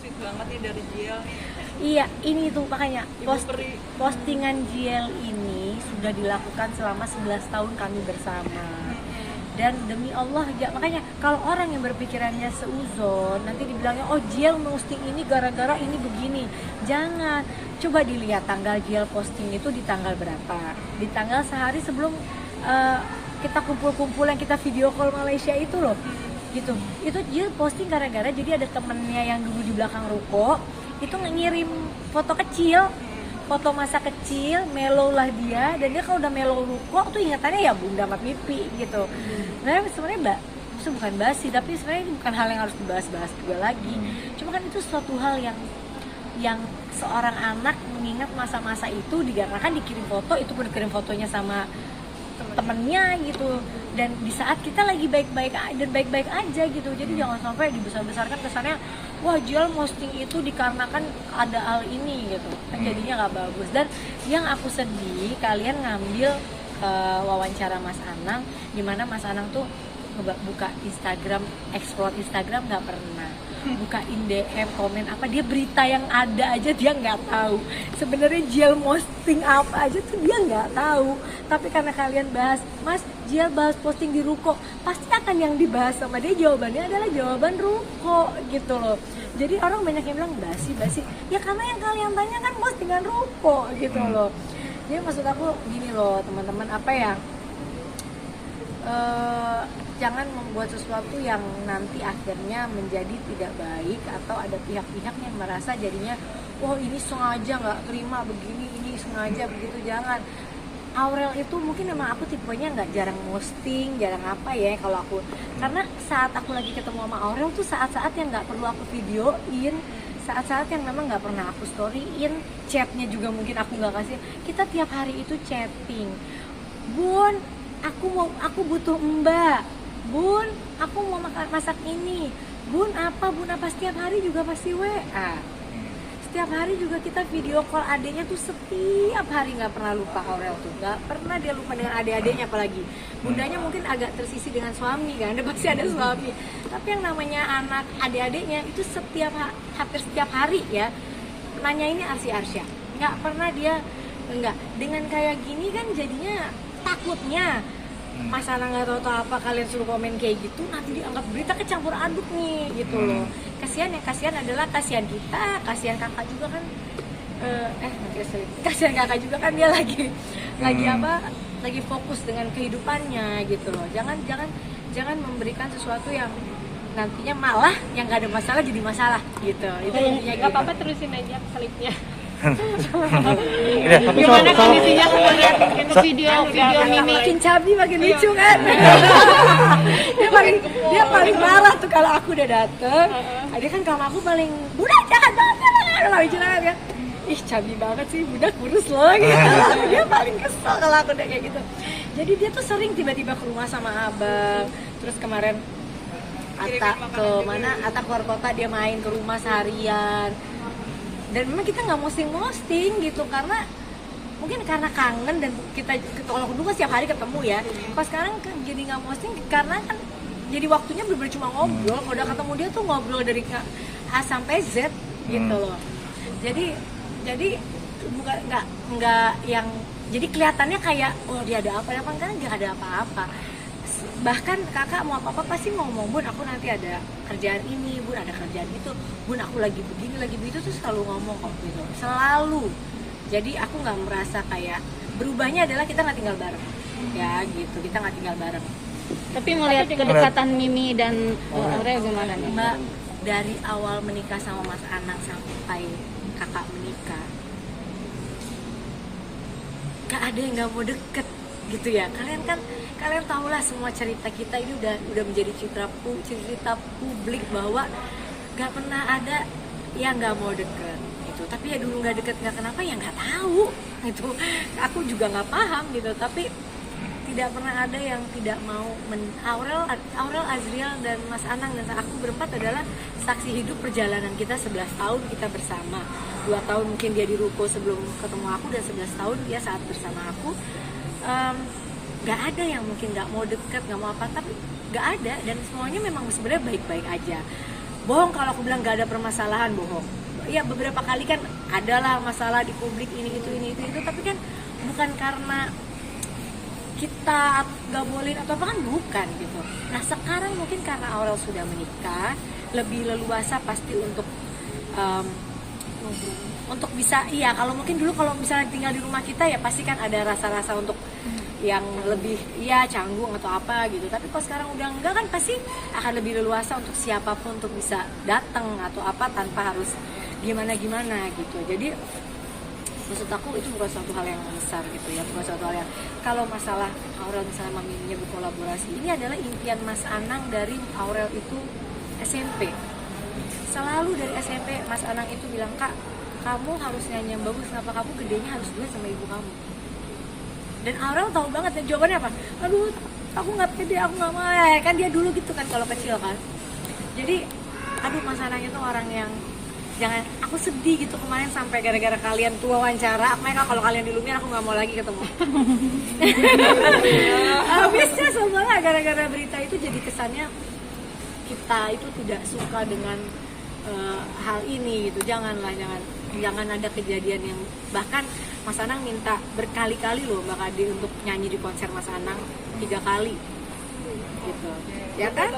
sweet banget nih dari Jiel. Iya, ini tuh makanya Ibu peri. postingan Jiel ini sudah dilakukan selama 11 tahun kami bersama. Dan demi Allah ya, makanya kalau orang yang berpikirannya seuzon nanti dibilangnya oh Jiel posting ini gara-gara ini begini. Jangan, coba dilihat tanggal Jiel posting itu di tanggal berapa. Di tanggal sehari sebelum kita kumpul-kumpul yang kita video call Malaysia itu loh. Gitu. Itu Jiel posting gara-gara jadi ada temennya yang dulu di belakang ruko itu ngirim foto kecil, foto masa kecil, mellow lah dia, dan dia kalau udah mellow ruko tuh ingatannya ya bunda sama pipi gitu. Nah sebenarnya itu bukan basi, tapi sebenarnya ini bukan hal yang harus dibahas-bahas juga lagi. Cuma kan itu suatu hal yang seorang anak mengingat masa-masa itu dikarenakan dikirim foto, itu pun dikirim fotonya sama temennya gitu, dan di saat kita lagi baik-baik aja gitu. Jadi jangan sampai dibesar-besarkan kesannya wah Jiel posting itu dikarenakan ada hal ini gitu, kan jadinya nggak bagus. Dan yang aku sedih kalian ngambil wawancara Mas Anang, dimana Mas Anang tuh buka Instagram, explore Instagram nggak pernah, bukain DM, komen apa, dia berita yang ada aja dia nggak tahu. Sebenarnya Jiel posting apa aja tuh dia nggak tahu, tapi karena kalian bahas, Mas Jiel bahas posting di ruko, pasti akan yang dibahas sama dia jawabannya adalah jawaban ruko gitu loh. Jadi orang banyak yang bilang basi, ya karena yang kalian tanya kan postingan ruko gitu loh. Jadi maksud aku gini loh teman-teman, apa ya, jangan membuat sesuatu yang nanti akhirnya menjadi tidak baik, atau ada pihak-pihak yang merasa jadinya wah ini sengaja nggak terima begini, ini sengaja begitu. Jangan. Aurel itu mungkin memang aku tipenya nggak jarang posting, jarang apa ya kalau aku, karena saat aku lagi ketemu sama Aurel tuh saat-saat yang nggak perlu aku videoin, saat-saat yang memang nggak pernah aku storyin, chatnya juga mungkin aku nggak kasih. Kita tiap hari itu chatting, Bun aku butuh Mbak, Bun aku mau masak ini, Bun apa setiap hari juga pasti WA. Setiap hari juga kita video call adeknya tuh setiap hari, nggak pernah lupa Aurel tuh, nggak pernah dia lupa dengan adik-adiknya. Apalagi bundanya mungkin agak tersisi dengan suami kan, ada pasti ada suami, tapi yang namanya anak adik-adiknya itu hampir setiap hari ya nanya ini Arsya, nggak pernah dia enggak. Dengan kayak gini kan jadinya takutnya Mas Anang nggak tahu apa, kalian suruh komen kayak gitu nanti dianggap berita kecampur aduk nih gitu loh. Kasihan adalah kasihan kita, kasihan kakak juga kan, kasihan kakak juga kan, dia lagi fokus dengan kehidupannya gitu loh. Jangan memberikan sesuatu yang nantinya malah yang nggak ada masalah jadi masalah gitu. Itu intinya. Nggak apa-apa, terusin aja klipnya. Gimana kondisinya kemudian video Mimi makin cabi makin lucu kan. dia paling marah tuh kalau aku udah dateng. Dia kan kalau aku paling budak jahat banget kan. Ih cabi banget sih, budak kurus loh gitu. Dia paling kesel kalau aku udah kayak gitu. Jadi dia tuh sering tiba-tiba ke rumah sama abang. Terus kemarin Atta keluar kota, dia main ke rumah seharian. Dan memang kita nggak posting gitu karena mungkin karena kangen, dan kita kalau dulu kan setiap hari ketemu ya. Pas sekarang jadi nggak posting karena kan jadi waktunya bener-bener cuma ngobrol. Kalau udah ketemu dia tuh ngobrol dari A sampai Z gitu loh. Jadi bukan nggak yang jadi kelihatannya kayak oh dia ada apa, kan nggak ada apa-apa. Bahkan kakak mau apa-apa pasti ngomong, Bun aku nanti ada kerjaan ini, Bun ada kerjaan itu, Bun aku lagi begini lagi begitu, tuh selalu ngomong kok gitu, selalu. Jadi aku nggak merasa kayak berubahnya adalah kita nggak tinggal bareng ya gitu, kita nggak tinggal bareng. Tapi melihat kedekatan Mimi dan Aurel gimana nih Mbak? Dari awal menikah sama Mas Anang sampai kakak menikah, nggak ada yang nggak mau deket gitu ya. Kalian tahulah semua cerita kita ini udah menjadi cerita publik bahwa nggak pernah ada yang nggak mau deket gitu. Tapi ya dulu nggak deket, nggak kenapa ya nggak tahu gitu. Aku juga nggak paham gitu. Tapi tidak pernah ada yang tidak mau. Aurel, Azriel dan Mas Anang dan aku berempat adalah saksi hidup perjalanan kita 11 tahun kita bersama. 2 tahun mungkin dia di ruko sebelum ketemu aku, dan 11 tahun dia saat bersama aku. Gak ada yang mungkin gak mau deket, gak mau apa, tapi gak ada. Dan semuanya memang sebenarnya baik-baik aja. bohong kalau aku bilang nggak ada permasalahan, bohong. Ya beberapa kali kan adalah masalah di publik ini itu, tapi kan bukan karena kita nggak bolehin atau apa, kan bukan gitu. Nah sekarang mungkin karena Aurel sudah menikah, lebih leluasa pasti untuk bisa, iya kalau mungkin dulu kalau misalnya tinggal di rumah kita ya pasti kan ada rasa-rasa untuk yang lebih ya canggung atau apa gitu. Tapi kalau sekarang udah enggak kan pasti akan lebih leluasa untuk siapapun untuk bisa datang atau apa tanpa harus gimana gitu. Jadi maksud aku itu bukan suatu hal yang besar gitu ya, bukan suatu hal yang, kalau masalah Aurel misalnya maminya berkolaborasi, ini adalah impian Mas Anang dari Aurel itu SMP. Selalu dari SMP Mas Anang itu bilang, Kak, kamu harus nyanyi yang bagus, kenapa kamu gedenya harus duet sama ibu kamu. Dan Aurel tahu banget, dan jawabannya apa? Aduh, aku nggak pede, aku nggak mau. Kan dia dulu gitu kan kalau kecil kan. Jadi, aduh Mas Anang itu orang yang jangan, aku sedih gitu kemarin sampai gara-gara kalian tuh wawancara. Makanya kalau kalian di Lumiere aku nggak mau lagi ketemu. Habisnya sebenarnya gara-gara berita itu jadi kesannya kita itu tidak suka dengan hal ini gitu. Jangan ada kejadian yang, bahkan Mas Anang minta berkali-kali loh Mbak Kade untuk nyanyi di konser Mas Anang 3 kali gitu ya kan,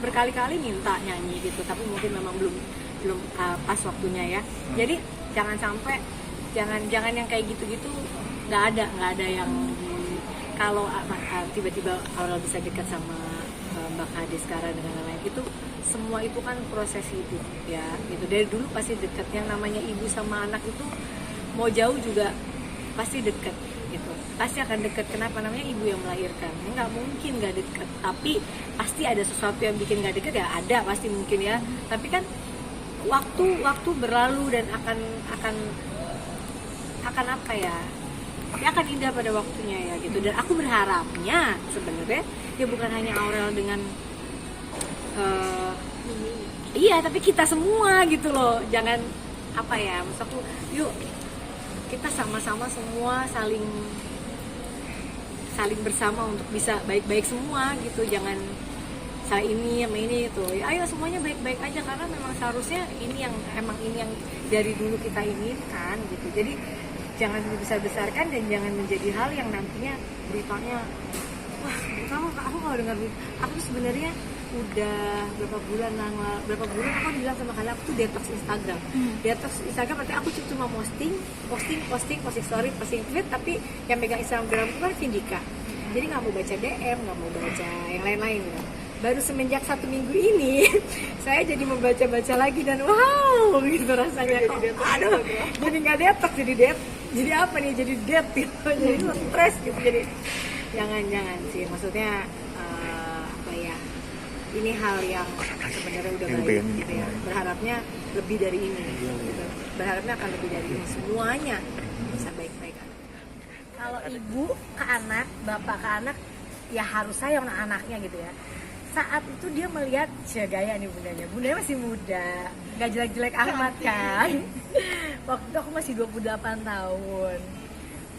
berkali-kali minta nyanyi gitu, tapi mungkin memang belum pas waktunya ya. Jadi jangan sampai jangan yang kayak gitu-gitu, nggak ada yang kalau tiba-tiba Aurel bisa dekat sama Mbak Kade sekarang dengan lain itu, semua itu kan proses hidup ya gitu. Dari dulu pasti dekat, yang namanya ibu sama anak itu mau jauh juga pasti dekat gitu, pasti akan dekat. Kenapa? Namanya ibu yang melahirkan, nggak mungkin nggak dekat. Tapi pasti ada sesuatu yang bikin nggak dekat ya, ada pasti mungkin ya. Tapi kan waktu berlalu dan akan apa ya, akan indah pada waktunya ya gitu. Dan aku berharapnya sebenarnya ya bukan hanya Aurel dengan iya, tapi kita semua gitu loh. Jangan apa ya, maksud aku, yuk kita sama-sama semua saling bersama untuk bisa baik-baik semua gitu. Jangan saya ini sama ini itu, ya, ayo semuanya baik-baik aja, karena memang seharusnya ini yang dari dulu kita inginkan gitu. Jadi jangan dibesar-besarkan dan jangan menjadi hal yang nantinya beritanya, wah aku kalau dengar aku sebenarnya udah berapa bulan aku bilang sama kalian, aku tuh detox Instagram. Detox Instagram berarti aku cuma posting story, posting tweet, tapi yang megang Instagram itu kan Vindika. Jadi nggak mau baca DM, nggak mau baca yang lain-lain ya. Baru semenjak 1 minggu ini saya jadi membaca lagi dan wow gitu rasanya. Aduh, jadi nggak detox, jadi apa nih, jadi dead gitu, jadi stres gitu. Jadi jangan sih, maksudnya apa ya, ini hal yang sebenarnya udah baik gitu ya. Berharapnya lebih dari ini gitu. Berharapnya akan lebih dari ini, semuanya bisa baik-baik. Kalau ibu ke anak, bapak ke anak, ya harus sayang anaknya gitu ya. Saat itu dia melihat, gaya nih bundanya masih muda, gak jelek-jelek amat kan. Waktu itu aku masih 28 tahun.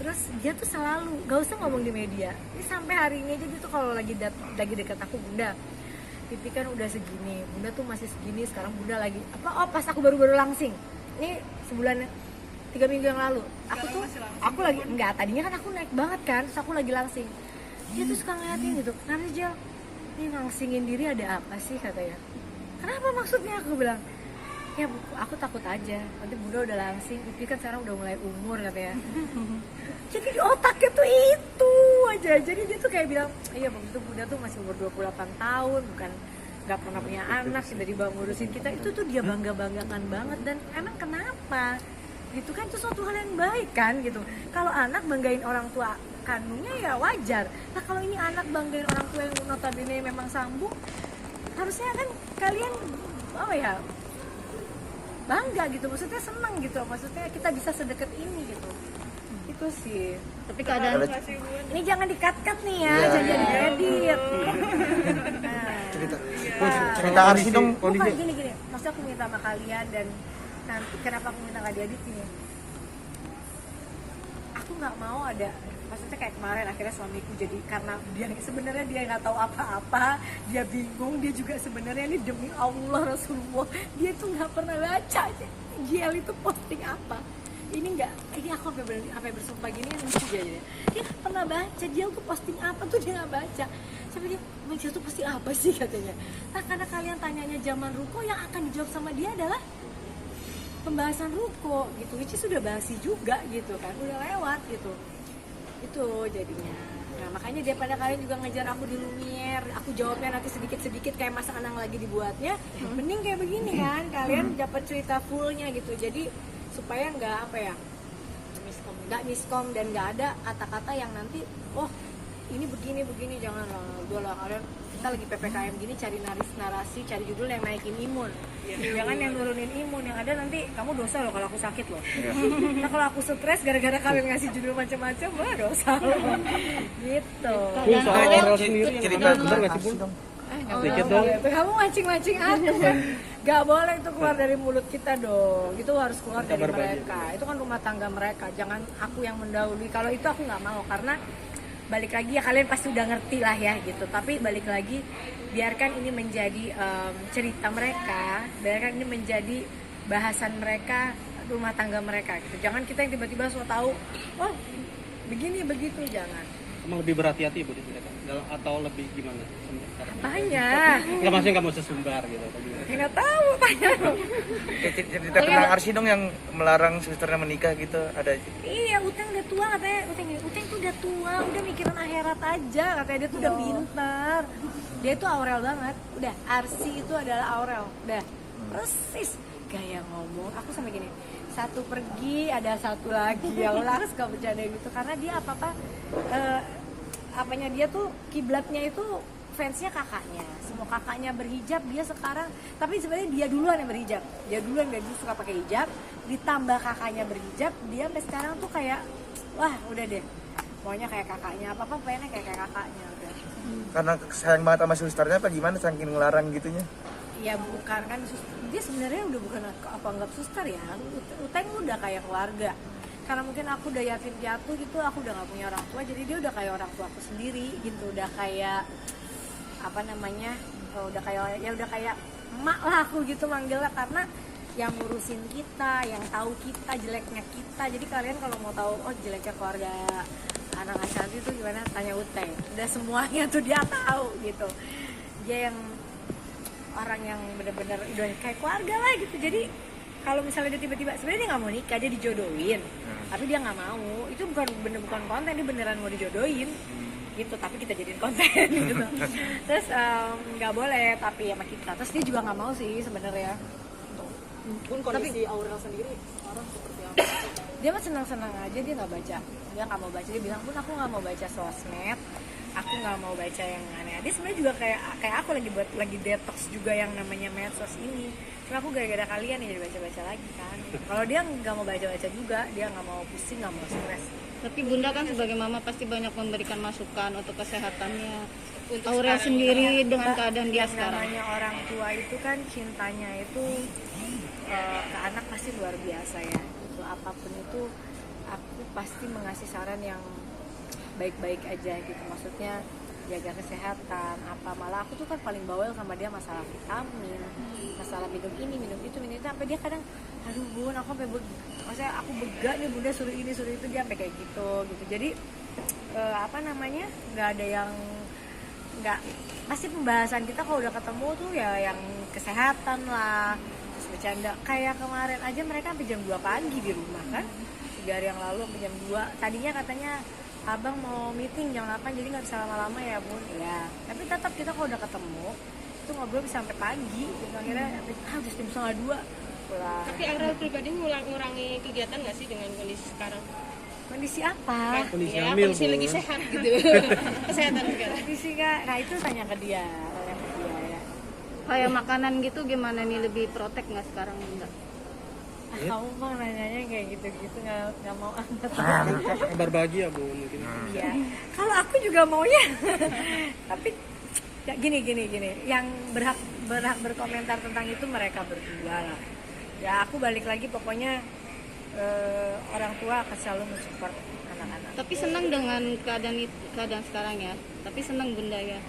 Terus dia tuh selalu, gak usah ngomong di media, ini sampai hari ini aja dia tuh kalau lagi dekat aku, Bunda pipi kan udah segini, Bunda tuh masih segini, sekarang Bunda lagi apa, pas aku baru langsing, ini sebulan 3 minggu yang lalu, aku lagi, enggak, tadinya kan aku naik banget kan, terus aku lagi langsing, dia tuh suka ngeliatin gitu, kenapa Jel, ini langsingin diri ada apa sih katanya, kenapa maksudnya, aku bilang, ya aku takut aja, nanti Bunda udah langsing, pipi kan sekarang udah mulai umur katanya. Jadi di otaknya tuh itu aja, jadi dia tuh kayak bilang, iya begitu Bunda tuh masih umur 28 tahun, bukan nggak pernah punya anak, tiba-tiba ngurusin kita, itu tuh dia banggakan banget. Dan emang kenapa gitu kan, itu suatu hal yang baik kan gitu. Kalau anak banggain orang tua kandungnya ya wajar. Nah kalau ini anak banggain orang tua yang notabene memang sambung, harusnya kan kalian apa ya, bangga gitu, maksudnya senang gitu, maksudnya kita bisa sedekat ini gitu. Itu sih. Tapi keadaan ini jangan di-cut nih ya, jangan jadi kredit. Ceritakan sih dong kondisi. Gini, maksudnya aku minta sama kalian, dan nanti kenapa aku minta Kak Diadit nih? Aku nggak mau ada maksudnya kayak kemarin akhirnya suamiku jadi, karena dia sebenarnya dia nggak tahu apa-apa, dia bingung, dia juga sebenarnya ini demi Allah Rasulullah dia tuh nggak pernah baca JL itu posting apa. Ini aku sampai bersumpah gini lucu aja dia nggak pernah baca JL tuh posting apa tuh, dia nggak baca. Sampai dia, JL tuh posting apa sih katanya. Nah karena kalian tanyanya zaman ruko, yang akan dijawab sama dia adalah pembahasan ruko gitu, which is sudah basi juga gitu kan, udah lewat gitu. Itu jadinya. Nah makanya daripada kalian juga ngejar aku di Lumiere, aku jawabnya nanti sedikit-sedikit kayak Mas Anang lagi dibuatnya, mending kayak begini kan, kalian dapat cerita fullnya gitu. Jadi supaya nggak miskom dan nggak ada kata-kata yang nanti ini begini, jangan lah kalian, kita lagi PPKM gini cari narasi, cari judul yang naikin imun, jangan yang nurunin imun, yang ada nanti kamu dosa loh kalau aku sakit loh. Nah kalau aku stres gara-gara kalian ngasih judul macam-macam, dosa loh. Gitu. soal oral sendiri cerita bener nggak sih Bun? Sedikit dong. Kamu mancing-mancing aku kan. Gak boleh itu keluar dari mulut kita dong. Itu harus keluar dari mereka. Itu kan rumah tangga mereka. Jangan aku yang mendahului. Kalau itu aku nggak mau, karena balik lagi ya kalian pasti udah ngerti lah ya gitu. Tapi balik lagi, biarkan ini menjadi cerita mereka. Biarkan ini menjadi bahasan mereka, rumah tangga mereka gitu. Jangan kita yang tiba-tiba so tahu, begini begitu, jangan. Emang lebih berhati-hati Bu atau lebih gimana? Apanya? Enggak, maksudnya nggak mau sesumbar gitu. Nggak tahu, tanya dong. Cerita tentang Arsi dong yang melarang susternya menikah gitu, ada. Iya, Uteng udah tua katanya. Uteng tuh udah tua, udah mikirin akhirat aja. Katanya dia tuh udah pintar. Dia tuh Aurel banget. Udah, Arsi itu adalah Aurel. Udah, persis gaya ngomong. Aku sampai gini, satu pergi ada satu lagi. Ya Allah, suka bercanda gitu. Karena dia apanya dia tuh kiblatnya itu fansnya kakaknya, semua kakaknya berhijab, dia sekarang, tapi sebenarnya dia duluan yang berhijab, dia dulu suka pakai hijab, ditambah kakaknya berhijab, dia sampai sekarang tuh kayak, wah udah deh, maunya kayak kakaknya, apa pengennya kayak kakaknya udah. Karena sayang banget sama susternya apa gimana, saking ngelarang gitunya? Ya bukan kan, dia sebenarnya udah bukan apa anggap suster ya, Uteng udah kayak keluarga. Karena mungkin aku udah yatim piatu gitu, aku udah gak punya orang tua, jadi dia udah kayak orang tua aku sendiri gitu, udah kayak udah kayak emak lah aku gitu manggilnya, karena yang ngurusin kita, yang tahu kita jeleknya kita. Jadi kalian kalau mau tahu jeleknya keluarga anak Ashanti itu gimana, tanya Uteng, udah semuanya tuh dia tahu gitu. Dia yang orang yang benar-benar udah kayak keluarga lah gitu. Jadi kalau misalnya dia tiba-tiba, sebenarnya dia nggak mau nikah, dia dijodohin, tapi dia nggak mau. Itu bukan konten, dia beneran mau dijodohin gitu, tapi kita jadiin konten gitu. Terus nggak boleh tapi sama kita. Terus dia juga nggak mau sih sebenarnya. Pun kondisi Aurel sendiri sekarang seperti apa? Dia mah senang-senang aja, dia nggak baca, dia nggak mau baca. Dia bilang pun aku nggak mau baca sosmed, aku nggak mau baca yang aneh. Dia sebenarnya juga kayak aku lagi detox juga yang namanya medsos ini. Cuma aku gara-gara kalian ya jadi baca-baca lagi kan. Kalau dia nggak mau baca-baca juga, dia nggak mau pusing, nggak mau stres. Tapi Bunda kan sebagai mama pasti banyak memberikan masukan untuk kesehatannya Untuk Aurel sekarang sendiri dengan Mbak, keadaan dia yang sekarang. namanya orang tua itu kan cintanya itu ke anak pasti luar biasa ya. Itu apapun itu aku pasti mengasih saran yang baik-baik aja gitu. Maksudnya jaga kesehatan apa, malah aku tuh kan paling bawel sama dia masalah vitamin, masalah minum ini minum itu sampai dia kadang aduh Bun, aku sampai maksudnya aku bega nih Bunda suruh ini suruh itu, dia sampai kayak gitu. Jadi nggak ada yang nggak, pasti pembahasan kita kalau udah ketemu tuh ya yang kesehatan lah, terus bercanda. Kayak kemarin aja mereka sampai jam 2 pagi di rumah kan, 3 hari yang lalu sampai jam 2. Tadinya katanya abang mau meeting jam 8 jadi nggak bisa lama-lama ya Bun, ya tapi tetap kita kalau udah ketemu itu ngobrol bisa sampai pagi gitu. Akhirnya harus jam 1:30 pulang. Tapi Aurel pribadi ngurangi kegiatan nggak sih dengan kondisi sekarang? Kondisi apa? Kondisi Ya, hamil, kondisi Bu. lagi sehat gitu. Kesehatan sekarang. Kondisi Kak, nah itu tanya ke dia ya. Kayak makanan gitu gimana nih, lebih protek nggak sekarang enggak? Kamu bang nanyanya kayak gitu-gitu nggak mau angkat. Kabar bahagia Bu mungkin. Iya. Kalau aku juga maunya. Tapi ya gini. Yang berhak berkomentar tentang itu mereka berdua lah. Ya aku balik lagi pokoknya orang tua akan selalu mensupport anak-anak. Tapi senang dengan keadaan sekarang ya. Tapi senang Bunda ya.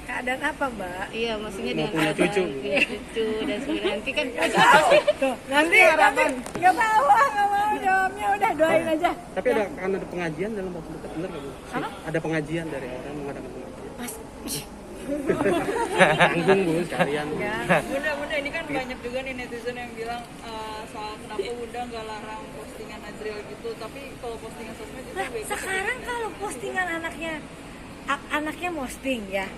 Keadaan apa, Mbak? Iya, maksudnya Mau dengan punya keadaan cucu. punya cucu dan sebagainya. Nanti kan ada pasti Tuh, nanti nggak tahu, nggak mau jawabnya, udah doain aja. Tapi akan ada pengajian dalam waktu dekat, bener nggak Bu? Apa? Ada pengajian dari orang mengadakan pengajian. Mas, Tanggung Bu sekalian. ya. Bunda ini kan banyak juga nih netizen yang bilang soal kenapa Bunda nggak larang postingan Azriel gitu, tapi kalau postingan sosmed itu Nah, baik. sekarang kalau postingan anaknya posting ya,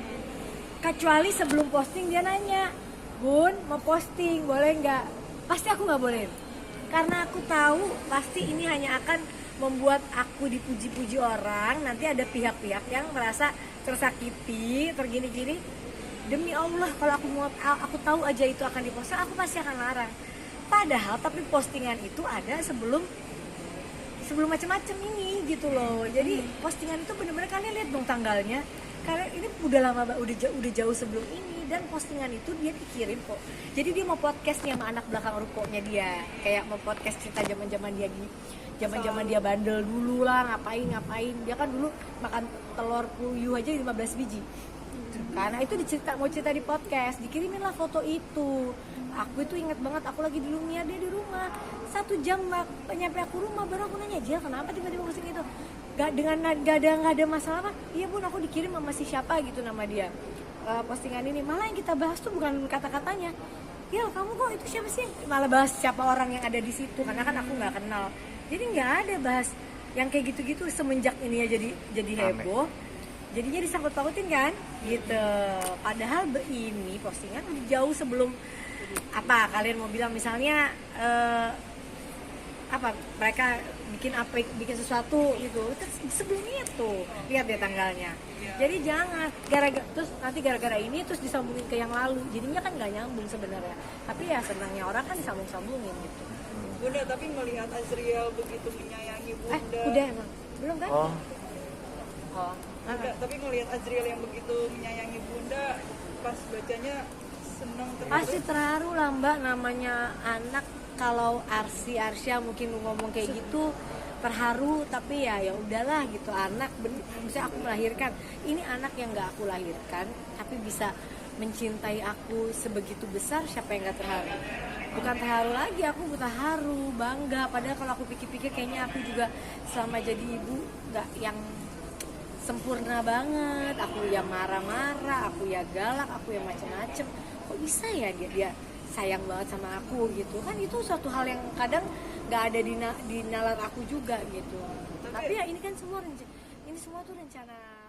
kecuali sebelum posting dia nanya, Bun mau posting boleh nggak? Pasti aku nggak boleh, karena aku tahu pasti ini hanya akan membuat aku dipuji-puji orang. Nanti ada pihak-pihak yang merasa tersakiti, tergini-gini. Demi Allah, kalau aku tahu aja itu akan diposting, aku pasti akan larang. Padahal tapi postingan itu ada sebelum macam-macam ini gitu loh. Jadi postingan itu benar-benar kalian lihat dong tanggalnya. Karena ini udah lama, udah jauh sebelum ini, dan postingan itu dia dikirim kok. Jadi dia mau podcast nih sama anak belakang rukonya dia, kayak mau podcast cerita zaman-zaman dia bandel dulu lah, ngapain. Dia kan dulu makan telur puyuh aja 15 biji. Karena itu mau cerita di podcast, dikirimin lah foto itu. Aku itu inget banget, aku lagi di Lumia, dia di rumah. 1 jam nyampe aku rumah, baru aku nanya, Jel kenapa tiba-tiba posting itu? Gak ada masalah apa? Iya Bun, aku dikirim sama si siapa gitu nama dia. Postingan ini, malah yang kita bahas tuh bukan kata-katanya. Ya kamu kok itu siapa sih? Malah bahas siapa orang yang ada di situ, karena kan aku nggak kenal. Jadi nggak ada bahas yang kayak gitu-gitu. Semenjak ini ya jadi heboh, jadinya disangkut-pautin kan gitu. Padahal ini postingan udah jauh sebelum apa kalian mau bilang, misalnya mereka bikin sesuatu gitu, sebelum itu lihat deh tanggalnya. Jadi jangan nanti gara-gara ini terus disambungin ke yang lalu, jadinya kan nggak nyambung sebenarnya. Tapi ya senangnya orang kan disambung-sambungin gitu. Bunda, tapi melihat Azriel begitu menyayangi Bunda. Udah emang belum kan? Oh, Bunda, tapi melihat Azriel yang begitu menyayangi Bunda, pas bacanya senang terus. Pasti terharu lah Mbak, namanya anak. Kalau Arsya mungkin ngomong kayak gitu terharu, tapi ya udahlah gitu. Anak, misalnya aku melahirkan, ini anak yang nggak aku lahirkan tapi bisa mencintai aku sebegitu besar, siapa yang nggak terharu? Bukan terharu lagi, aku terharu, bangga. Padahal kalau aku pikir-pikir kayaknya aku juga selama jadi ibu nggak yang sempurna banget. Aku yang marah-marah, aku yang galak, aku yang macem-macem. Kok bisa ya dia sayang banget sama aku gitu kan? Itu suatu hal yang kadang nggak ada di nalar aku juga gitu. Tapi ya ini kan semua tuh rencana